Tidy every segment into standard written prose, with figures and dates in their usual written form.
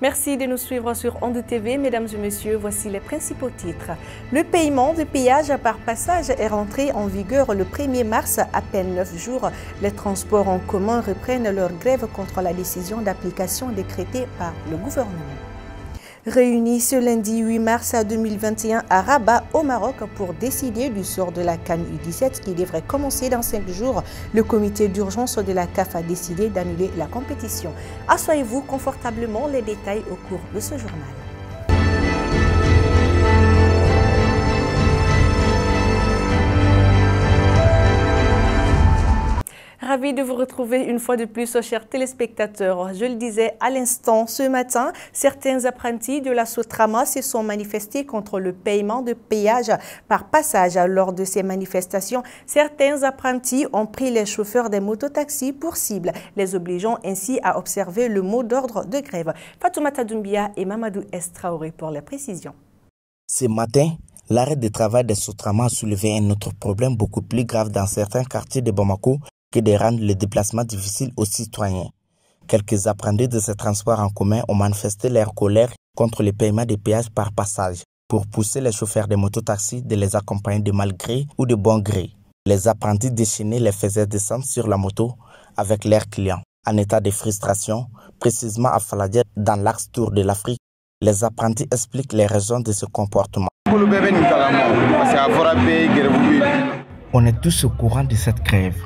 Merci de nous suivre sur Onde TV. Mesdames et messieurs, voici les principaux titres. Le paiement de péage par passage est rentré en vigueur le 1er mars. À peine 9 jours, les transports en commun reprennent leur grève contre la décision d'application décrétée par le gouvernement. Réunis ce lundi 8 mars 2021 à Rabat, au Maroc, pour décider du sort de la CAN U17 qui devrait commencer dans 5 jours, le comité d'urgence de la CAF a décidé d'annuler la compétition. Asseyez-vous confortablement, les détails au cours de ce journal. Ravi de vous retrouver une fois de plus, chers téléspectateurs. Je le disais à l'instant, ce matin, certains apprentis de la Sotrama se sont manifestés contre le paiement de péage par passage. Lors de ces manifestations, certains apprentis ont pris les chauffeurs des mototaxis pour cible, les obligeant ainsi à observer le mot d'ordre de grève. Fatoumata Doumbia et Mamadou Estraoré pour les précisions. Ce matin, l'arrêt de travail des Sotrama a soulevé un autre problème beaucoup plus grave dans certains quartiers de Bamako, qui de rendre les déplacements difficiles aux citoyens. Quelques apprentis de ces transports en commun ont manifesté leur colère contre le paiement des péages par passage pour pousser les chauffeurs de mototaxis de les accompagner de malgré ou de bon gré. Les apprentis déchaînés les faisaient descendre sur la moto avec leurs clients. En état de frustration, précisément à Faladier, dans l'axe Tour de l'Afrique, les apprentis expliquent les raisons de ce comportement. On est tous au courant de cette grève.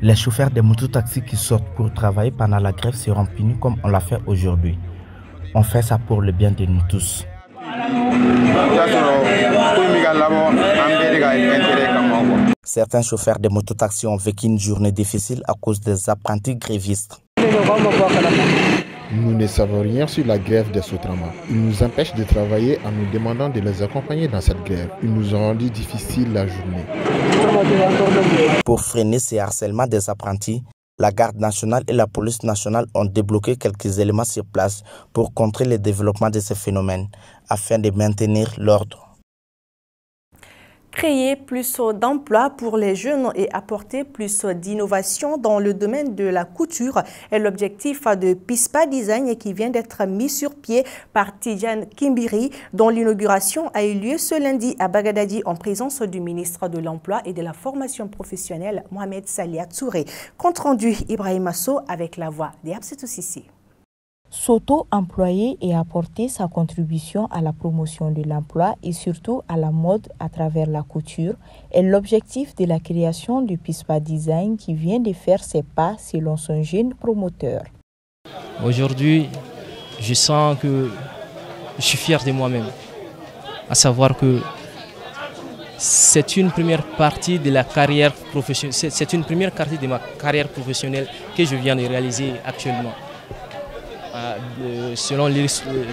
Les chauffeurs des mototaxis qui sortent pour travailler pendant la grève seront punis comme on l'a fait aujourd'hui. On fait ça pour le bien de nous tous. Certains chauffeurs de mototaxis ont vécu une journée difficile à cause des apprentis grévistes. Nous ne savons rien sur la grève des Sotrama. Ils nous empêchent de travailler en nous demandant de les accompagner dans cette grève. Ils nous ont rendu difficile la journée. Pour freiner ces harcèlements des apprentis, la garde nationale et la police nationale ont débloqué quelques éléments sur place pour contrer le développement de ces phénomènes afin de maintenir l'ordre. Créer plus d'emplois pour les jeunes et apporter plus d'innovation dans le domaine de la couture est l'objectif de Pispa Design qui vient d'être mis sur pied par Tidjane Kimbiri, dont l'inauguration a eu lieu ce lundi à Bagadadi en présence du ministre de l'Emploi et de la Formation professionnelle Mohamed Salia Touré. Compte rendu Ibrahim Asso avec la voix d'Absetou Sissi. S'auto-employer et apporter sa contribution à la promotion de l'emploi et surtout à la mode à travers la couture est l'objectif de la création du Pispa Design qui vient de faire ses pas selon son jeune promoteur. Aujourd'hui, je sens que je suis fier de moi-même, à savoir que c'est une première partie de la carrière professionnelle, c'est une première partie de ma carrière professionnelle que je viens de réaliser actuellement. Selon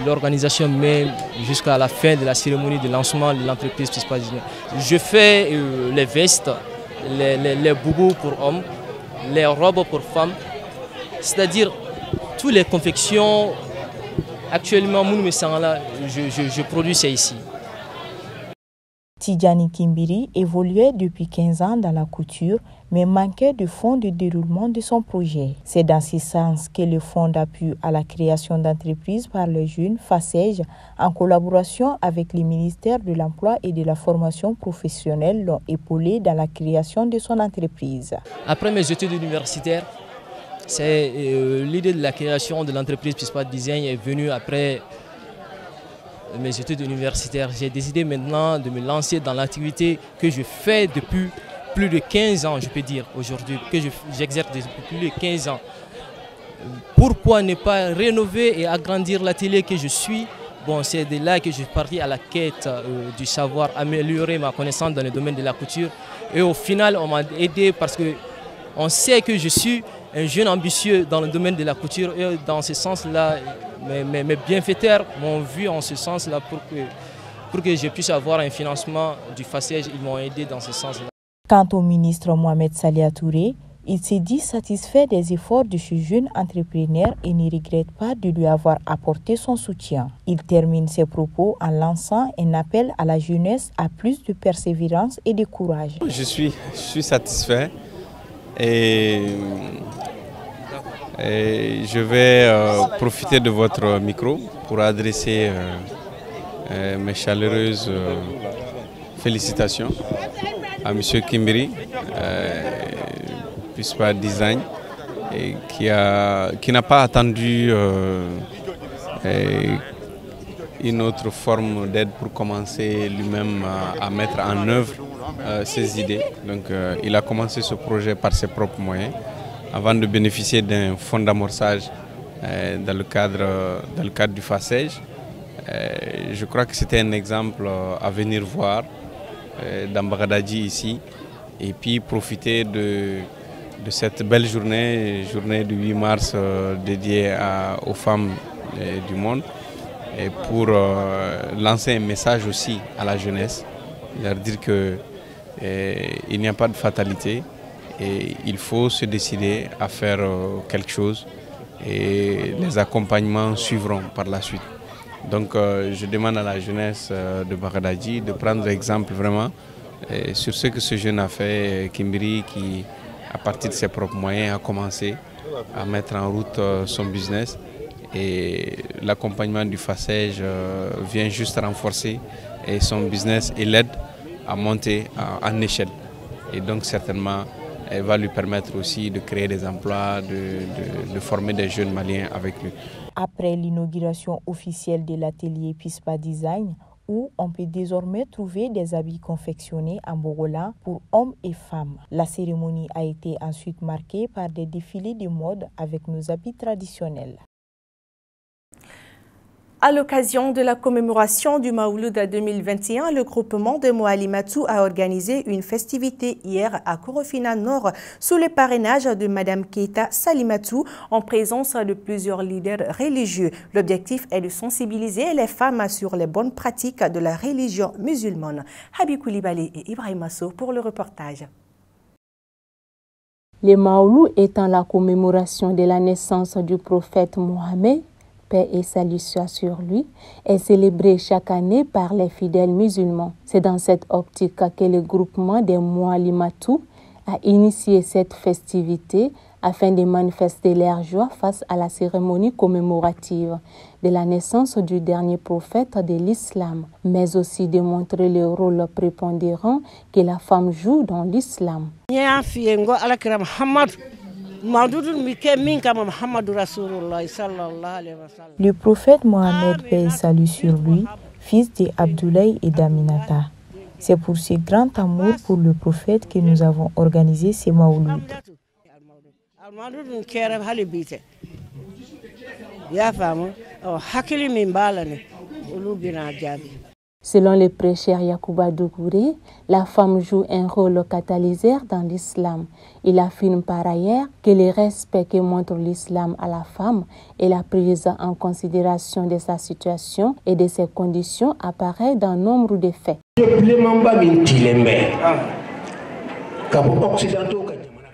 l'organisation même jusqu'à la fin de la cérémonie de lancement de l'entreprise Pispa Design. Je fais les vestes, les boubous pour hommes, les robes pour femmes, c'est-à-dire toutes les confections. Actuellement, je produis ça ici. Tidjane Kimbiri évoluait depuis 15 ans dans la couture, mais manquait de fonds de déroulement de son projet. C'est dans ce sens que le Fonds d'appui à la création d'entreprises par les jeunes, FACEJ, en collaboration avec le ministère de l'Emploi et de la Formation professionnelle, l'ont épaulé dans la création de son entreprise. Après mes études universitaires, l'idée de la création de l'entreprise Pispa Design est venue après mes études universitaires. J'ai décidé maintenant de me lancer dans l'activité que je fais depuis plus de 15 ans, je peux dire aujourd'hui, que j'exerce depuis plus de 15 ans. Pourquoi ne pas rénover et agrandir l'atelier que je suis? Bon, c'est de là que je suis parti à la quête du savoir, améliorer ma connaissance dans le domaine de la couture. Et au final, on m'a aidé parce qu'on sait que je suis un jeune ambitieux dans le domaine de la couture. Et dans ce sens-là, mes bienfaiteurs m'ont vu en ce sens-là pour que je puisse avoir un financement du FACEJ. Ils m'ont aidé dans ce sens-là. Quant au ministre Mohamed Salia Touré, il s'est dit satisfait des efforts de ce jeune entrepreneur et ne regrette pas de lui avoir apporté son soutien. Il termine ses propos en lançant un appel à la jeunesse à plus de persévérance et de courage. Je suis satisfait et Et je vais profiter de votre micro pour adresser mes chaleureuses félicitations à M. Kimbiri, Pispa Design, et qui n'a pas attendu une autre forme d'aide pour commencer lui-même à mettre en œuvre ses idées. Donc il a commencé ce projet par ses propres moyens avant de bénéficier d'un fonds d'amorçage dans le cadre du FACEJ. Je crois que c'était un exemple à venir voir dans Bagdadi ici, et puis profiter de cette belle journée du 8 mars dédiée aux femmes du monde, et pour lancer un message aussi à la jeunesse, leur dire qu'il n'y a pas de fatalité et il faut se décider à faire quelque chose, et les accompagnements suivront par la suite. Donc je demande à la jeunesse de Bagdadi de prendre exemple vraiment sur ce que ce jeune a fait, Kimbiri, qui à partir de ses propres moyens a commencé à mettre en route son business, et l'accompagnement du FACEJ vient juste renforcer son business et l'aide à monter en échelle, et donc certainement elle va lui permettre aussi de créer des emplois, de former des jeunes Maliens avec lui. Après l'inauguration officielle de l'atelier Pispa Design, où on peut désormais trouver des habits confectionnés en Bogola pour hommes et femmes, la cérémonie a été ensuite marquée par des défilés de mode avec nos habits traditionnels. À l'occasion de la commémoration du Maouloud 2021, le groupement de Moalimatou a organisé une festivité hier à Korofina Nord sous le parrainage de Mme Keita Salimatou en présence de plusieurs leaders religieux. L'objectif est de sensibiliser les femmes sur les bonnes pratiques de la religion musulmane. Habib Koulibaly et Ibrahim Asso pour le reportage. Le Maouloud étant la commémoration de la naissance du prophète Mohammed, paix et salut soit sur lui, est célébré chaque année par les fidèles musulmans. C'est dans cette optique que le groupement des Moalimatou a initié cette festivité afin de manifester leur joie face à la cérémonie commémorative de la naissance du dernier prophète de l'islam, mais aussi de montrer le rôle prépondérant que la femme joue dans l'islam. Le prophète Mohammed, paix et salut sur lui, fils de Abdoulaye et d'Aminata. C'est pour ce grand amour pour le prophète que nous avons organisé ces Maouloud. Selon le prêcheur Yacouba Dougouré, la femme joue un rôle catalyseur dans l'islam. Il affirme par ailleurs que le respect que montre l'islam à la femme et la prise en considération de sa situation et de ses conditions apparaît dans nombre de faits.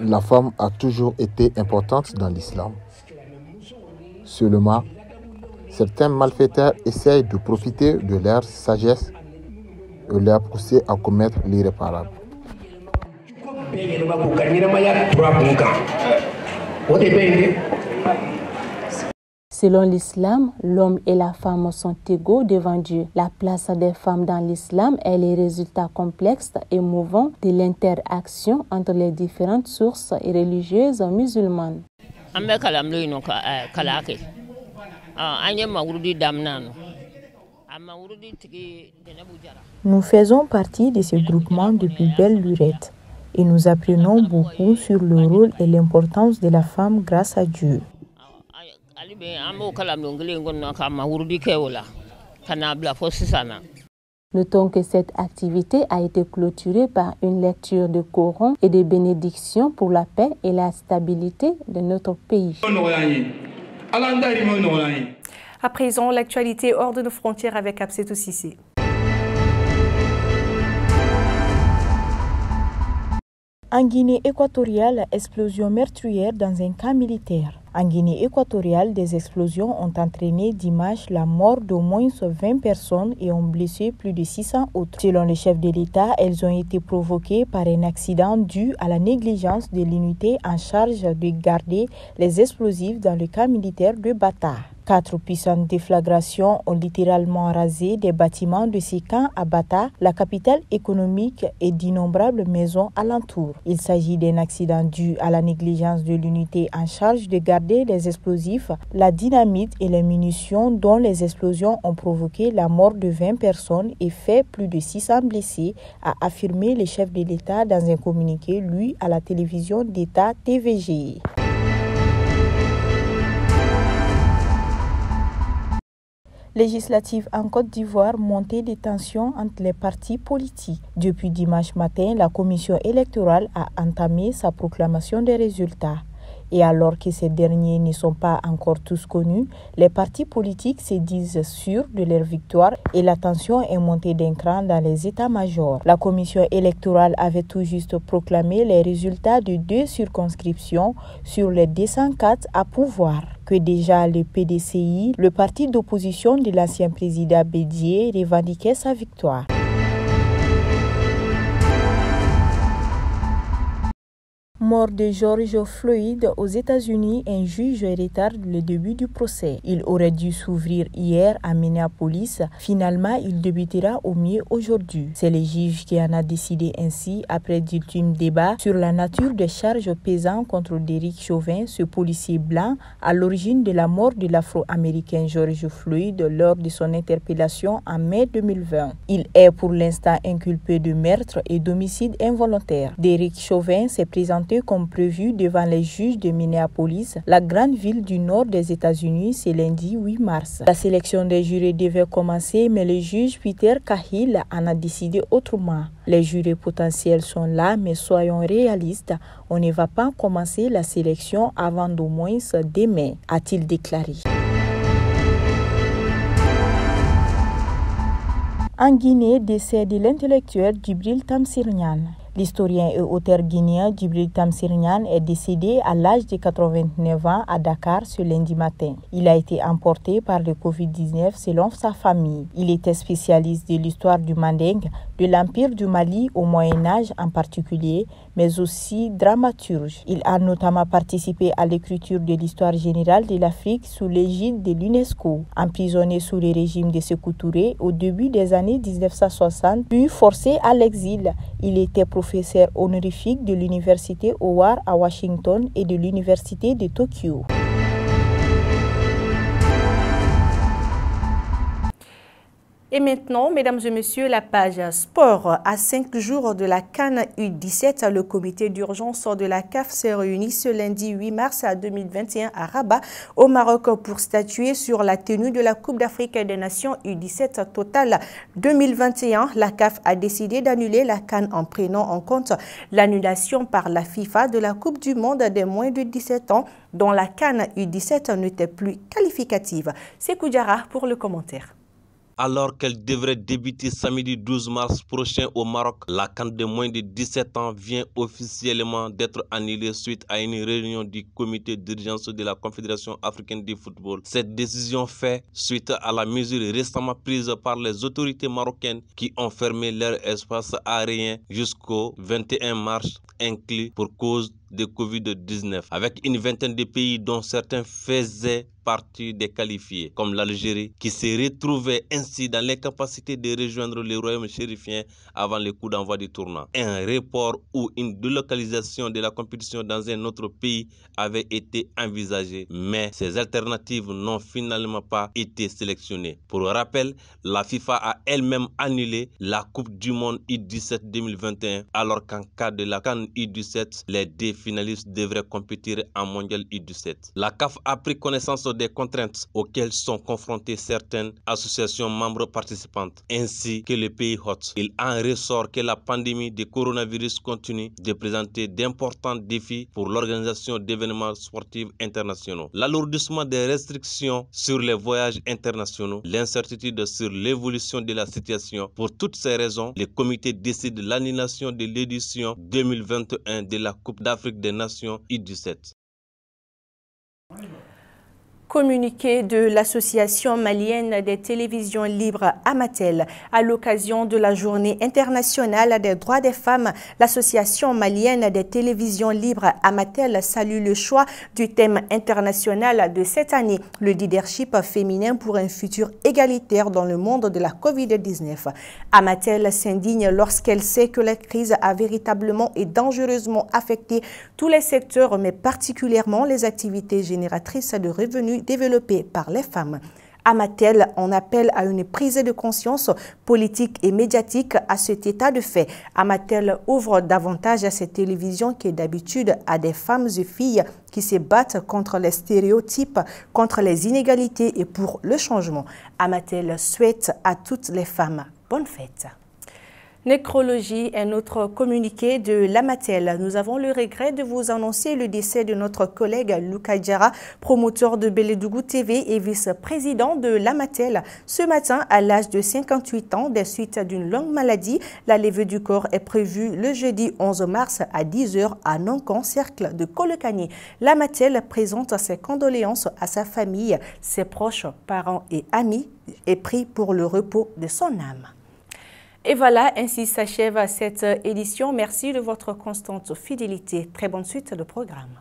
La femme a toujours été importante dans l'islam. Seulement, certains malfaiteurs essayent de profiter de leur sagesse et leur pousser à commettre l'irréparable. Selon l'islam, l'homme et la femme sont égaux devant Dieu. La place des femmes dans l'islam est le résultat complexe et mouvant de l'interaction entre les différentes sources religieuses musulmanes. Nous faisons partie de ce groupement depuis belle lurette et nous apprenons beaucoup sur le rôle et l'importance de la femme grâce à Dieu. Notons que cette activité a été clôturée par une lecture de Coran et des bénédictions pour la paix et la stabilité de notre pays. À présent, l'actualité hors de nos frontières avec Absetou Cissé. En Guinée équatoriale, explosion meurtrière dans un camp militaire. En Guinée équatoriale, des explosions ont entraîné dimanche la mort d'au moins 20 personnes et ont blessé plus de 600 autres. Selon le chef de l'État, elles ont été provoquées par un accident dû à la négligence de l'unité en charge de garder les explosifs dans le camp militaire de Bata. 4 puissantes déflagrations ont littéralement rasé des bâtiments de ces camps à Bata, la capitale économique, et d'innombrables maisons alentour. Il s'agit d'un accident dû à la négligence de l'unité en charge de garder les explosifs, la dynamite et les munitions dont les explosions ont provoqué la mort de 20 personnes et fait plus de 600 blessés, a affirmé le chef de l'État dans un communiqué lu à la télévision d'État TVG. Législative en Côte d'Ivoire, montée des tensions entre les partis politiques. Depuis dimanche matin, la commission électorale a entamé sa proclamation des résultats. Et alors que ces derniers ne sont pas encore tous connus, les partis politiques se disent sûrs de leur victoire et la tension est montée d'un cran dans les états-majors. La commission électorale avait tout juste proclamé les résultats de 2 circonscriptions sur les 204 à pouvoir. Que déjà le PDCI, le parti d'opposition de l'ancien président Bédié, revendiquait sa victoire. Mort de George Floyd aux États-Unis, un juge retarde le début du procès. Il aurait dû s'ouvrir hier à Minneapolis. Finalement, il débutera au mieux aujourd'hui. C'est le juge qui en a décidé ainsi après d'ultimes débats sur la nature des charges pesant contre Derek Chauvin, ce policier blanc à l'origine de la mort de l'Afro-Américain George Floyd lors de son interpellation en mai 2020. Il est pour l'instant inculpé de meurtre et d'homicide involontaire. Derek Chauvin s'est présenté comme prévu devant les juges de Minneapolis, la grande ville du nord des États-Unis, ce lundi 8 mars. La sélection des jurés devait commencer, mais le juge Peter Cahill en a décidé autrement. Les jurés potentiels sont là, mais soyons réalistes, on ne va pas commencer la sélection avant d'au moins demain, a-t-il déclaré. En Guinée, décès de l'intellectuel Djibril Tamsir-Niane. L'historien et auteur guinéen Djibril Tamsir-Niane est décédé à l'âge de 89 ans à Dakar ce lundi matin. Il a été emporté par le Covid-19 selon sa famille. Il était spécialiste de l'histoire du Manding, de l'Empire du Mali au Moyen-Âge en particulier, mais aussi dramaturge. Il a notamment participé à l'écriture de l'histoire générale de l'Afrique sous l'égide de l'UNESCO. Emprisonné sous le régime de Sékou Touré au début des années 1960, puis forcé à l'exil, il était professeur honorifique de l'université Howard à Washington et de l'université de Tokyo. Et maintenant, mesdames et messieurs, la page sport. À 5 jours de la CAN U17, le comité d'urgence de la CAF s'est réuni ce lundi 8 mars 2021 à Rabat, au Maroc, pour statuer sur la tenue de la Coupe d'Afrique des Nations U17 Total 2021. La CAF a décidé d'annuler la CAN en prenant en compte l'annulation par la FIFA de la Coupe du Monde des moins de 17 ans, dont la CAN U17 n'était plus qualificative. C'est Koudjara pour le commentaire. Alors qu'elle devrait débuter samedi 12 mars prochain au Maroc, la CAN de moins de 17 ans vient officiellement d'être annulée suite à une réunion du comité d'urgence de la Confédération africaine de football. Cette décision fait suite à la mesure récemment prise par les autorités marocaines qui ont fermé leur espace aérien jusqu'au 21 mars inclus pour cause de Covid-19, avec une vingtaine de pays dont certains faisaient partie des qualifiés, comme l'Algérie, qui s'est retrouvée ainsi dans l'incapacité de rejoindre le royaume chérifien avant le coup d'envoi du tournoi. Un report ou une délocalisation de la compétition dans un autre pays avait été envisagé, mais ces alternatives n'ont finalement pas été sélectionnées. Pour rappel, la FIFA a elle-même annulé la Coupe du Monde U17 2021, alors qu'en cas de la CAN U17, les deux finalistes devraient compétir en Mondial U17. La CAF a pris connaissance des contraintes auxquelles sont confrontées certaines associations membres participantes, ainsi que les pays hôtes. Il en ressort que la pandémie de coronavirus continue de présenter d'importants défis pour l'organisation d'événements sportifs internationaux. L'alourdissement des restrictions sur les voyages internationaux, l'incertitude sur l'évolution de la situation. Pour toutes ces raisons, le comité décide l'annulation de l'édition 2021 de la Coupe d'Afrique des Nations U17. Communiqué de l'Association malienne des télévisions libres Amatel. À l'occasion de la Journée internationale des droits des femmes, l'Association malienne des télévisions libres Amatel salue le choix du thème international de cette année, le leadership féminin pour un futur égalitaire dans le monde de la Covid-19. Amatel s'indigne lorsqu'elle sait que la crise a véritablement et dangereusement affecté tous les secteurs, mais particulièrement les activités génératrices de revenus développées par les femmes. Amatel en appelle à une prise de conscience politique et médiatique à cet état de fait. Amatel ouvre davantage à cette télévision qui d'habitude à des femmes et filles qui se battent contre les stéréotypes, contre les inégalités et pour le changement. Amatel souhaite à toutes les femmes bonne fête. Nécrologie, un autre communiqué de l'Amatel. Nous avons le regret de vous annoncer le décès de notre collègue Luka Diarra, promoteur de Beledougou TV et vice-président de l'Amatel. Ce matin, à l'âge de 58 ans, des suites d'une longue maladie, la levée du corps est prévue le jeudi 11 mars à 10 h à Nancan, cercle de Kolokani. L'Amatel présente ses condoléances à sa famille, ses proches, parents et amis et prie pour le repos de son âme. Et voilà, ainsi s'achève cette édition. Merci de votre constante fidélité. Très bonne suite de programme.